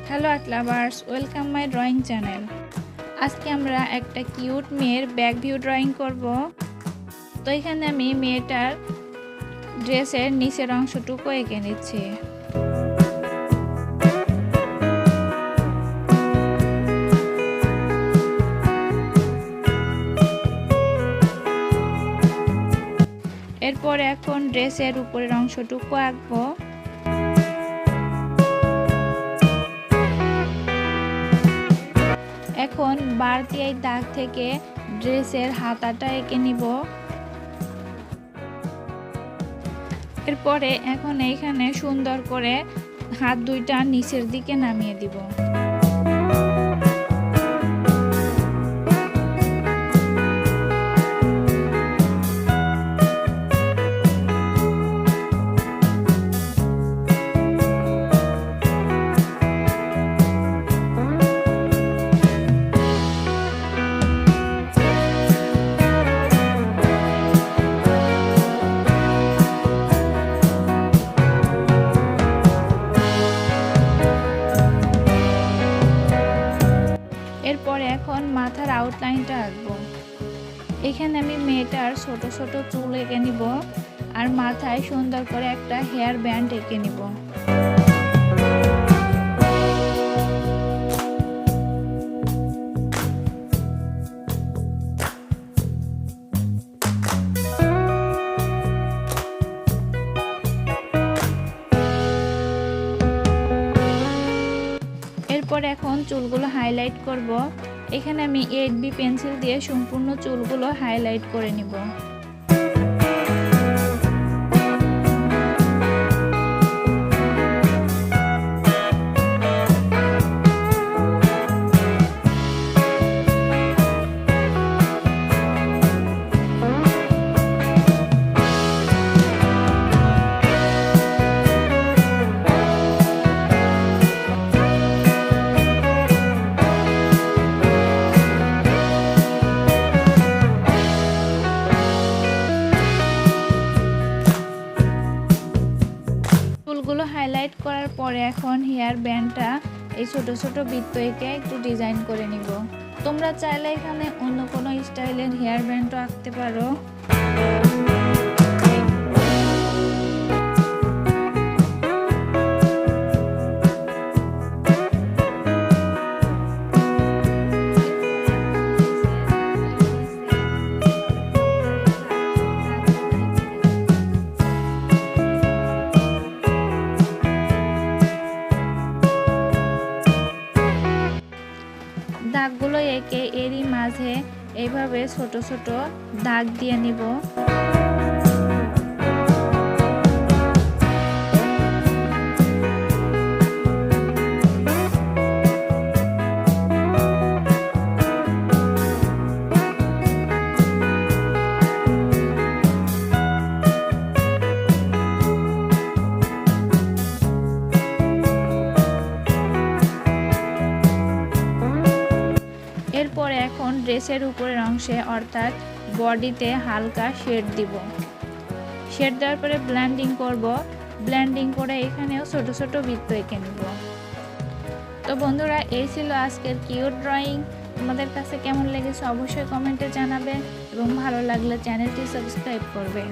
Hello art lovers, welcome my drawing channel. আজকে আমরা একটা কিউট মেয়ের ব্যাক ভিউ ড্রয়িং করব। তো এখানে আমি মেয়েটার ড্রেসের নিচের অংশটুকু এঁকে নিচ্ছি। এরপর এখন ড্রেসের উপরের অংশটুকু আঁকবো। এখন বাড়তি এই দাগ থেকে ড্রেসের হাতাটা এঁকে নিব। এরপরে এখন এইখানে সুন্দর করে হাত দুইটা নিচের দিকে নামিয়ে দিব। এরপরে এখন মাথার আউটলাইনটা আঁকবো। এখানে আমি মেয়েটার ছোট ছোট চুল এঁকে নিব আর মাথায় সুন্দর করে একটা হেয়ার ব্যান্ড এঁকে নিব। এরপর এখন চুলগুলো হাইলাইট করব। এখানে আমি 8B পেন্সিল দিয়ে সম্পূর্ণ চুলগুলো হাইলাইট করে নিব। চুলগুলো হাইলাইট করার পরে এখন হেয়ার ব্যান্ডটা এই ছোট ছোট বৃত্ত এঁকে একটু ডিজাইন করে নিব। তোমরা চাইলে এখানে অন্য কোনো স্টাইলের হেয়ার ব্যান্ডও আঁকতে পারো। দাগগুলো এঁকে এরই মাঝে এইভাবে ছোট ছোট দাগ দিয়ে নিব। এরপরে এখন ড্রেসের উপরের অংশে অর্থাৎ বডিতে হালকা শেড দিব। শেড দেওয়ার পরে ব্লেন্ডিং করব। ব্লেন্ডিং করে এখানেও ছোট ছোট বৃত্ত এঁকে নিব। তো বন্ধুরা, এই ছিল আজকের কিউট ড্রয়িং। তোমাদের কাছে কেমন লেগেছে অবশ্যই কমেন্টে জানাবে এবং ভালো লাগলে চ্যানেলটি সাবস্ক্রাইব করবে।